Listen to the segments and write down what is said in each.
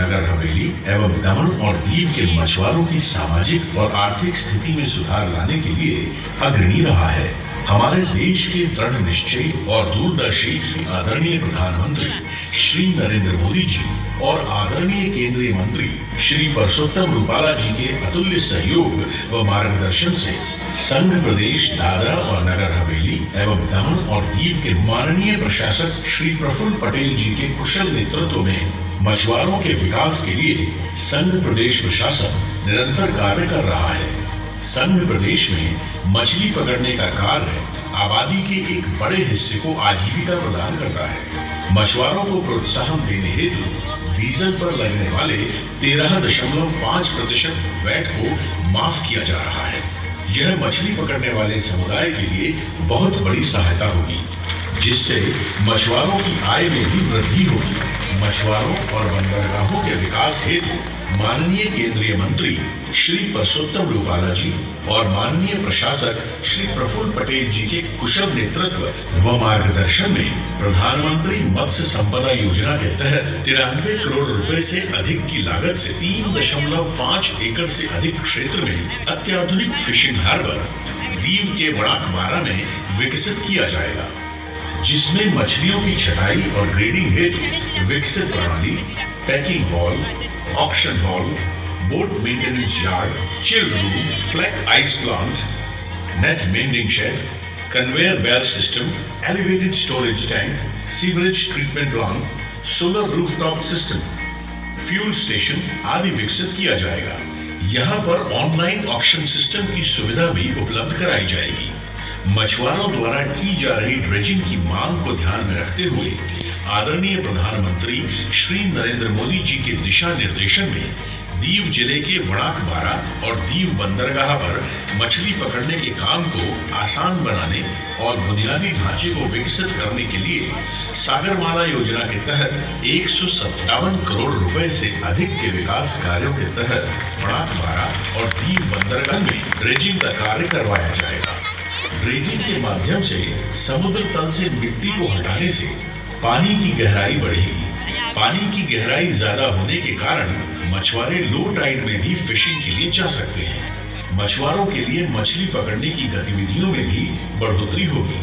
नगर हवेली एवं दमन और दीव के मछुआरों की सामाजिक और आर्थिक स्थिति में सुधार लाने के लिए अग्रणी रहा है। हमारे देश के दृढ़ निश्चय और दूरदर्शी आदरणीय प्रधानमंत्री श्री नरेंद्र मोदी जी और आदरणीय केंद्रीय मंत्री श्री परसोत्तम रूपाला जी के अतुल्य सहयोग व मार्गदर्शन से संघ प्रदेश दादरा और नगर हवेली एवं दमन और दीव के माननीय प्रशासक श्री प्रफुल्ल पटेल जी के कुशल नेतृत्व में मछुआरों के विकास के लिए संघ प्रदेश प्रशासन निरंतर कार्य कर रहा है। संघ प्रदेश में मछली पकड़ने का कार्य आबादी के एक बड़े हिस्से को आजीविका प्रदान करता है। मछुआरों को प्रोत्साहन देने हेतु डीजल पर लगने वाले 13.5% वैट को माफ किया जा रहा है। यह मछली पकड़ने वाले समुदाय के लिए बहुत बड़ी सहायता होगी, जिससे मछुआरों की आय में भी वृद्धि होगी। मछुआरों और बंदरगाहों के विकास हेतु माननीय केंद्रीय मंत्री श्री परसोत्तम रूपाला जी और माननीय प्रशासक श्री प्रफुल्ल पटेल जी के कुशल नेतृत्व व मार्गदर्शन में प्रधानमंत्री मत्स्य संपदा योजना के तहत 93 करोड़ रुपए से अधिक की लागत से 3.5 एकड़ से अधिक क्षेत्र में अत्याधुनिक फिशिंग हार्बर दीव के वड़ाक 12 में विकसित किया जाएगा, जिसमें मछलियों की छटाई और ग्रेडिंग हेतु विकसित प्रणाली, packing hall, auction hall, boat maintenance yard, chill room, flat ice plant, net mending shed, conveyor belt system, elevated storage tank, sewerage treatment plant, solar rooftop system, fuel station आदि विकसित किया जाएगा। यहाँ पर ऑनलाइन ऑक्शन सिस्टम की सुविधा भी उपलब्ध कराई जाएगी। मछुआरों द्वारा की जा रही ड्रेजिंग की मांग को ध्यान में रखते हुए आदरणीय प्रधानमंत्री श्री नरेंद्र मोदी जी के दिशा निर्देशन में दीव जिले के वड़ाक 12 और दीव बंदरगाह पर मछली पकड़ने के काम को आसान बनाने और बुनियादी ढांचे को विकसित करने के लिए सागरमाला योजना के तहत 157 करोड़ रुपए से अधिक के विकास कार्यों के तहत वड़ाक 12 और दीव बंदरगाह में ड्रेजिंग का कार्य करवाया जाएगा। ड्रेजिंग के माध्यम से समुद्र तल से मिट्टी को हटाने से पानी की गहराई बढ़ेगी। पानी की गहराई ज्यादा होने के कारण मछुआरे लो टाइड में भी फिशिंग के लिए जा सकते हैं। मछुआरों के लिए मछली पकड़ने की गतिविधियों में भी बढ़ोतरी होगी।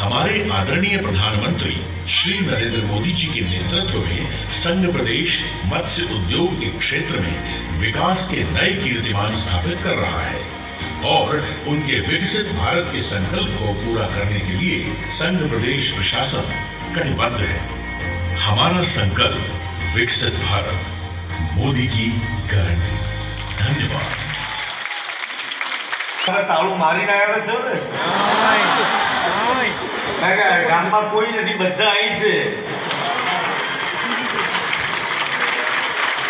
हमारे आदरणीय प्रधानमंत्री श्री नरेंद्र मोदी जी के नेतृत्व में संघ प्रदेश मत्स्य उद्योग के क्षेत्र में विकास के नए कीर्तिमान स्थापित कर रहा है और उनके विकसित भारत के संकल्प को पूरा करने के लिए संघ प्रदेश प्रशासन कटिबद्ध है। हमारा संकल्प विकसित भारत, मोदी की गारंटी। धन्यवाद। તાળું મારીને આવ્યા છો ને? કારણ કે ગામમાં કોઈ નથી, બધા અહીં છે.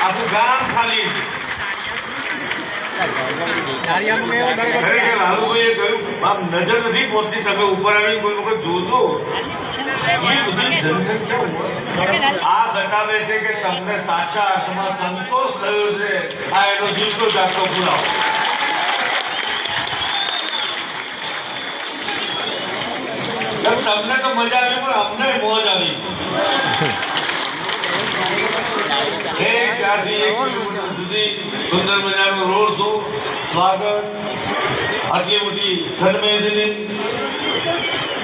આખું ગામ ખાલી છે. ખરેખર લાલુભાઈએ કહ્યું, આમ નજર નથી પહોંચતી, તમે ઉપર આવીને કોઈ વખત જોજો. એટલી બધી જનસંખ્યા આ બતાવે છે કે તમને સાચા અર્થમાં સંતોષ થયો છે. આ એનો જીવતો જાગતો પુરાવો. તમને તો મજા આવી, પણ અમને મોજ આવી. ત્યાંથી 1 કિલોમીટર સુધી સુંદર મજાનો રોડ શો, સ્વાગત, આટલી મોટી થનમેદની,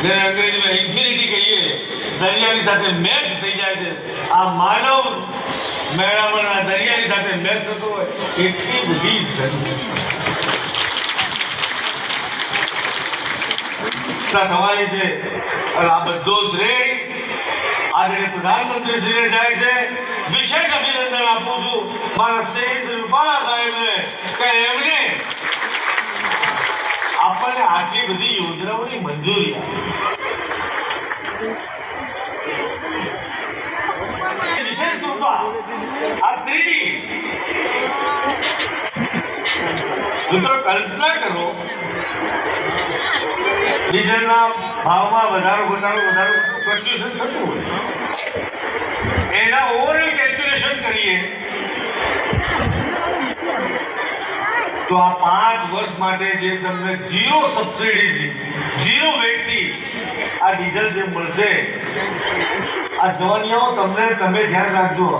જેને અંગ્રેજીમાં ઇન્ફિનિટી કહીએ, દરિયાની સાથે મેચ થઈ જાય છે. આ માનવ મેળામણ આ દરિયાની સાથે મેચ થતો હોય, એટલી બધી તમારી છે. અને આ બધો શ્રેય આજે પ્રધાનમંત્રીશ્રીને જાય છે. વિશેષ અભિનંદન આપું છું મારા સ્નેહિત રૂપાલા સાહેબને કે એમને આપણને આટલી બધી યોજનાઓની મંજૂરી આપી. વિશેષ કૃપા આ 3D. મિત્રો કલ્પના કરો, ડીઝલના ભાવમાં વધારો ફ્લક્ચ્યુએશન થતું હોય, એના ઓવરઓલ કેલ્ક્યુલેશન કરીએ તો આ 5 વર્ષ માટે જે તમને ઝીરો સબસિડીથી, ઝીરો વેટથી આ ડીઝલ જે મળશે, આ જવાનીઓ તમને, તમે ધ્યાન રાખજો,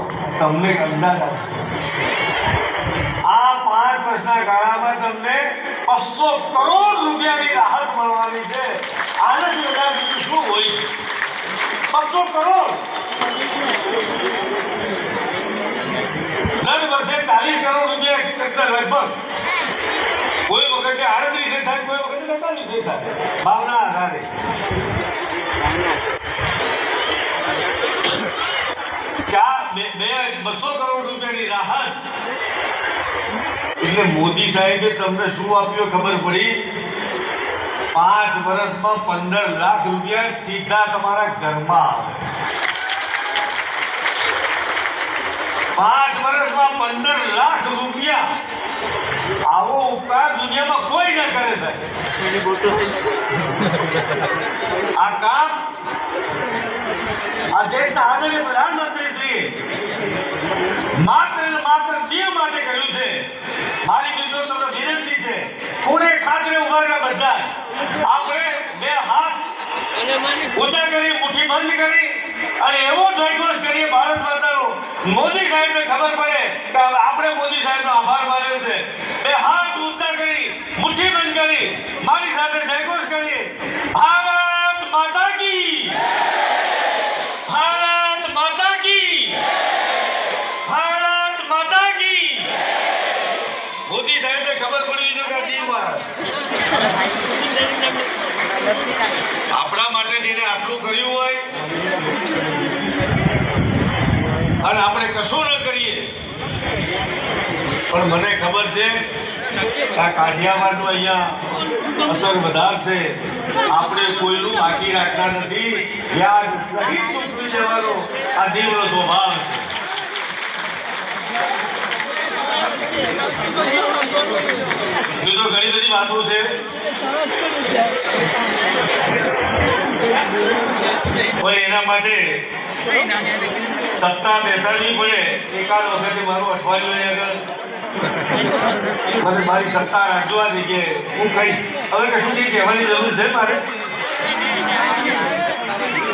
તમને અંદાજ આપશે. તમને 200 કરોડ રૂપિયાની રાહત મળવાની છે. આનાથી વધારે બીજું શું હોય છે? 200 કરોડ દર વર્ષે 40 કરોડ રૂપિયા કરતા લગભગ કોઈ વખતે 38 થાય, કોઈ વખતે 45 થાય, ભાવના આધારે. 200 કરોડ રૂપિયાની રાહત એટલે મોદી સાહેબે તમને શું આપ્યું ખબર પડી? 5 વર્ષમાં 15 લાખ રૂપિયા સીધા તમારા ઘરમાં આવે. 5 વર્ષમાં 15 લાખ રૂપિયા. આવો ઉપકાર દુનિયામાં કોઈ ન કરે સાહેબ. આ કામ આ દેશના આદરણીય પ્રધાનમંત્રી શ્રી માત્ર ને માત્ર તે માટે કર્યું છે. મારી મિત્રો તમને વિનંતી છે, કોને ખાતરે ઉભારેલા બધા આપણે 2 હાથ ઊંચા કરી, મુઠ્ઠી બંધ કરી અને એવો જયઘોષ કરીએ ભારત માતાનો. મોદી સાહેબને ખબર પડે કે આપણે મોદી સાહેબનો આભાર માન્યો છે. 2 હાથ ઊંચા કરી, મુઠ્ઠી બંધ કરી, મારી સાથે જયઘોષ કરીએ, ભારત માતા કી, ભારત માતા કી, ભારત માતા કી. મોદી સાહેબને ખબર પડી છે કે આપણા માટે જેને આટલું કર્યું હોય અને આપણે કશું ન કરીએ, પણ મને ખબર છે કે આ કાઠિયાવાડનું અહીંયા અસર વધારે છે. આપણે કોઈનું બાકી રાખતા નથી. યાદ સહિત ચૂકવી દેવાનો આ દીવનો સ્વભાવ છે. મિત્રો ઘણી બધી વાતો છે, પણ એના માટે સત્તા બેસાડવી પડે. એકાદ વખતે મારું અઠવાડિયું આગળ મને મારી સત્તા રાખવાની કે હું કહીશ. હવે કશું કંઈ કહેવાની જરૂર છે મારે?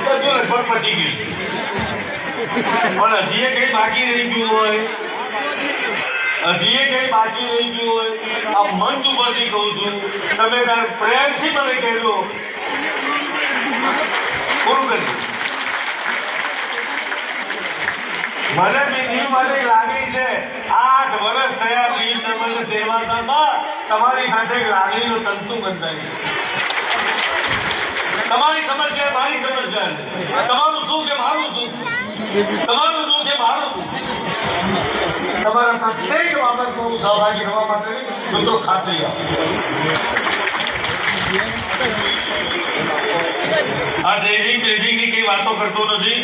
બધું લગભગ પતી ગયું છે, પણ હજી એ કંઈ બાકી રહી ગયું હોય, હજી એ કંઈ બાકી રહી ગયું હોય, આ મંચ ઉપરથી કહું છું, તમે પ્રેમથી મને કહેજો, પૂરું કરી. મને બી દીવ માટે લાગણી છે. 8 વર્ષ થયા દીવ દમણ સેવાસામાં તમારી સાથે એક લાગણીનું તંતુ બંધાય. તમારી સમસ્યા મારી સમસ્યા છે. તમારું સુખ એ મારું સુખ, તમારું દુઃખ એ મારું દુઃખ. તમારા પ્રત્યેક બાબતમાં હું સહભાગી થવા માટેની મિત્રો ખાતરી આપું. આ ડ્રેસિંગ બ્રેસિંગની કઈ વાતો કરતો નથી.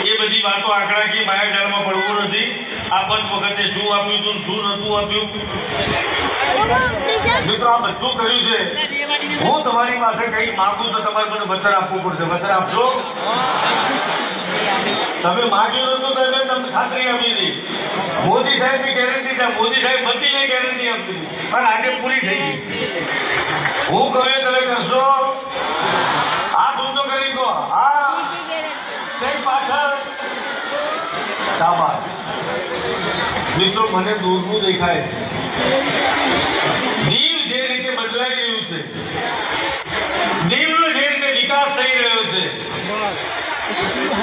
એ બધી વાતો આંકડાકીય માયાજાળમાં પડવું નથી. આ વખતે શું આપ્યું હતું, શું નહોતું આપ્યું, મિત્રો આ બધું કર્યું છે. હું તમારી પાસે કંઈક માંગુ તો તમારે મને વચન આપવું પડશે. વચન આપશો? તમે માગ્યું નતું તો મેં તમને ખાતરી આપી હતી. મોદી સાહેબની ગેરંટી છે. મોદી સાહેબ બધીને ગેરંટી આપી હતી, પણ આજે પૂરી થઈ ગઈ. હું કહ્યું તમે કરશો? હાથ ઊંચો કરી કહો. હા, ચેક પાછળ. શાબાશ. મિત્રો મને દૂરનું દેખાય છે. દીવ જે રીતે બદલાઈ રહ્યું છે, દીવનો જે રીતે વિકાસ થઈ રહ્યો છે,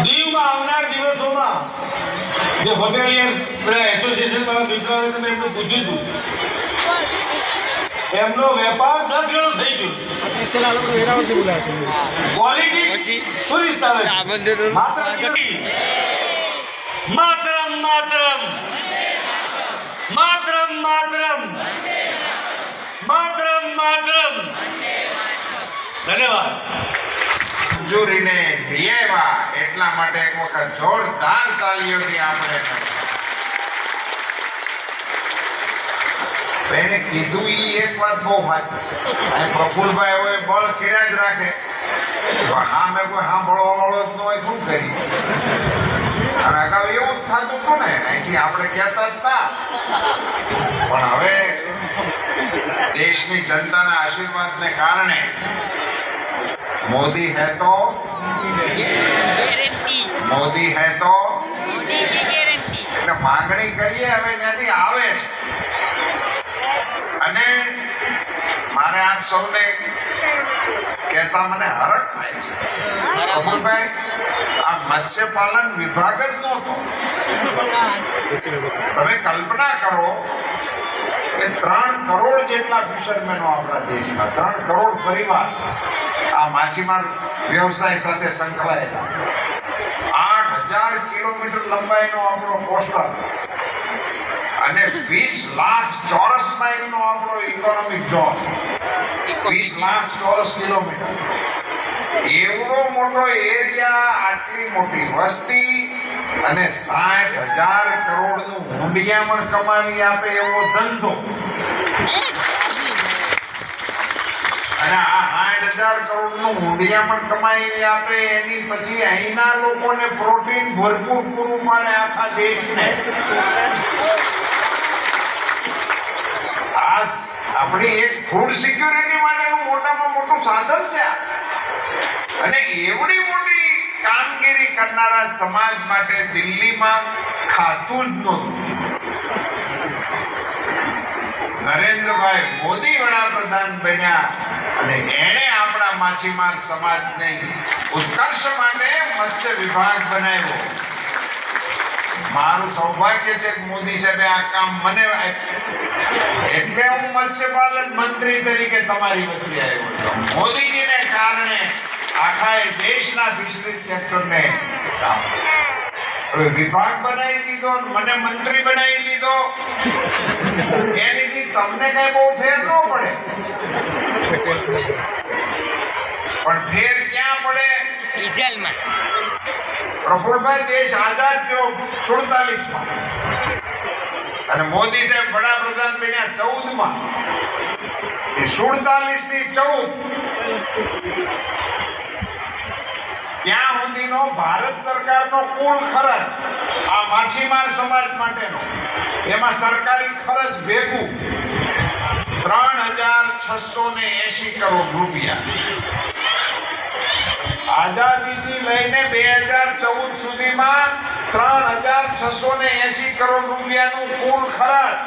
દીવમાં આવનાર દિવસોમાં જે હોટેલિયર એસોસિએશન વાળા મિત્રો તમે એમને પૂછ્યું હતું, એમનો વેપાર 10 ગણો થઈ ગયો. ક્વોલિટી ટુરિસ્ટ આવે. માતરમ માતરમ માતરમ માતરમ માતરમ માતરમ. ધન્યવાદ. મંજૂરીને ડિયેવા એટલા માટે એક વખત જોરદાર તાલીઓથી આપણે એને કીધું. એ એક વાત બહુ સાચી છે. અહીં પ્રફુલભાઈ હોય બળ કર્યા જ રાખે, સામે કોઈ સાંભળવા વાળો જ ન હોય શું કરી. અને અગાઉ એવું જ થતું હતું ને, અહીંથી આપણે કહેતા જ હતા. પણ હવે દેશની જનતાના આશીર્વાદને કારણે મોદી હે તો મોદી હે તો એટલે માંગણી કરીએ હવે ત્યાંથી આવે છે. અને મારે આપ સૌને કહેતા મને હરખ થાય છે પ્રફુલભાઈ, આ મત્સ્યપાલન વિભાગ જ નહોતો. તમે કલ્પના કરો કે 3 કરોડ જેટલા ફિશરમેનો આપણા દેશમાં, 3 કરોડ પરિવાર આ માછીમાર વ્યવસાય સાથે સંકળાયેલા. 8,000 કિલોમીટર લંબાઈનો આપણો કોસ્ટલ અને 20 લાખ ચોરસ માઇલનો આપણો ઇકોનોમિક ઝોન, 20 લાખ ચોરસ કિલોમીટર, એવડો મોટો એરિયા, આટલી મોટી વસ્તી અને 60,000 કરોડનું હુંડિયામણ કમાવી આપે એવો ધંધો. અને આ 60,000 કરોડનું હુંડિયામણ કમાવી આપે એની પછી અહીંના લોકોને પ્રોટીન ભરપૂર પૂરું પાડે આખા દેશને. આ આપણી એક ફૂડ સિક્યુરિટી માટેનું મોટામાં મોટું સાધન છે આ. અને એવડી મોટી કામગીરી કરનારા સમાજ માટે દિલ્હીમાં ખાતું જ નહોતું. નરેન્દ્રભાઈ મોદી વડાપ્રધાન બન્યા અને એણે આપણા માછીમાર સમાજને ઉત્કર્ષ માટે મત્સ્ય વિભાગ બનાવ્યો. મારું સૌભાગ્ય છે કે મોદી સાહેબે આ કામ મને આપ્યું, એટલે હું મત્સ્યપાલન મંત્રી તરીકે તમારી વચ્ચે આવ્યો છું. મોદીજીને કારણે આખા દેશના ફિશરીઝ સેક્ટરને હવે વિભાગ બનાવી દીધો, મને મંત્રી બનાવી દીધો. એનીથી તમને કઈ બહુ ફેર ન પડે, પણ ફેર ક્યાં પડે? ડીઝલમાં. પ્રફુલભાઈ, દેશ આઝાદ થયો 47માં અને મોદી સાહેબ વડાપ્રધાન બન્યા 14માં. એ 47 થી 14 ત્યાં સુધીનો ભારત સરકારનો કુલ ખર્ચ આ માછીમાર સમાજ માટેનો, એમાં સરકારી ખર્ચ ભેગું 3,680 કરોડ રૂપિયા. આઝાદીથી લઈને 2014 સુધીમાં 3,680 કરોડ રૂપિયાનું કુલ ખર્ચ.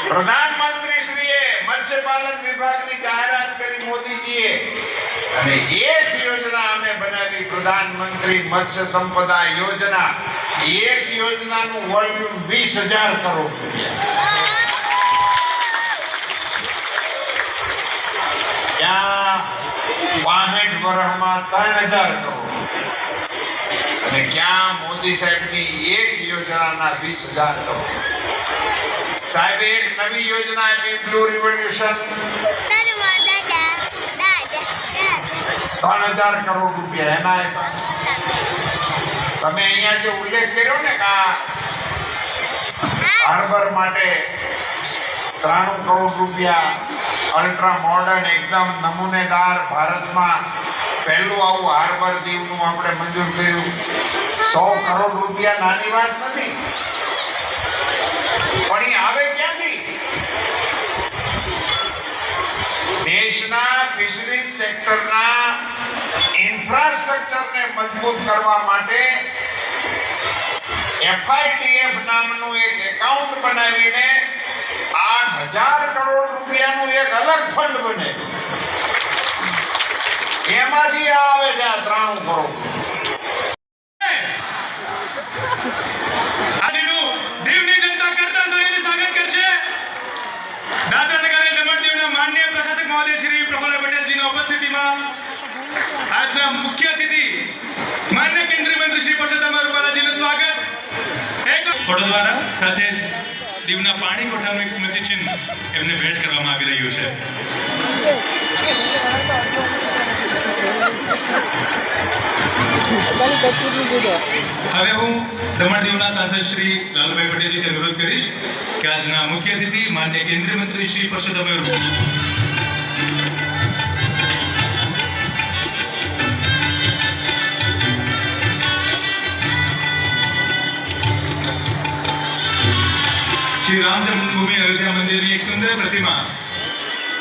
પ્રધાનમંત્રીશ્રીએ મત્સ્યપાલન વિભાગની જાહેરાત કરી મોદીજીએ, અને એક યોજના અમે બનાવી, પ્રધાનમંત્રી મત્સ્ય સંપદા યોજના. એક યોજનાનું વોલ્યુમ 20,000 કરોડ રૂપિયા. ત્યાં 65 વર્ષમાં 3,000 કરોડ. અને ક્યાં મોદી સાહેબની એક યોજનાના 20,000 કરોડ. સાહેબે એક નવી યોજના આપી, બ્લુ રિવોલ્યુશન, 3,000 કરોડ રૂપિયા એના આપ્યા. તમે અહીંયા જે ઉલ્લેખ કર્યો ને કે હાર્બર માટે 93 કરોડ રૂપિયા, અલ્ટ્રા મોડર્ન એકદમ નમૂનેદાર, ભારતમાં પહેલું આવું હાર્બર દીવનું આપણે મંજૂર કર્યું. 100 કરોડ રૂપિયા નાની વાત નથી, પણ એ આવે ક્યાંથી? દેશના ફિશરીઝ સેક્ટરના ઇન્ફ્રાસ્ટ્રક્ચરને મજબૂત કરવા માટે FITF નામનું એક એકાઉન્ટ બનાવીને 8,000 કરોડ રૂપિયાનું એક અલગ ફંડ બને. એમાંથી આવે છે આ 93 કરોડ. દીવની જનતા કરતા ધોરણે સ્વાગત કરશે. દાદરા નગર અને દમણ દીવના માનનીય પ્રશાસક મહોદય શ્રી પ્રફુલ્લ પટેલજીની ઉપસ્થિતિમાં આજના મુખ્ય અતિથિ માનનીય કેન્દ્રીય મંત્રી શ્રી પરસોત્તમ રૂપાલાજીનું સ્વાગત ફળો દ્વારા સાથે જ દીવના પાણી કોઠાનું એક સ્મૃતિ ચિહ્ન એમને ભેટ કરવામાં આવી રહ્યું છે. હવે હું દમણ દીવના સાંસદ શ્રી લાલુભાઈ પટેલજીને અનુરોધ કરીશ કે આજના મુખ્ય અતિથિ માનનીય કેન્દ્રીય મંત્રી શ્રી પરસોત્તમ શ્રી રામ જન્મભૂમિ અયોધ્યા મંદિરની એક સુંદર પ્રતિમા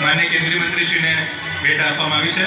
માનનીય કેન્દ્રીય મંત્રીશ્રીને ભેટ આપવામાં આવી છે.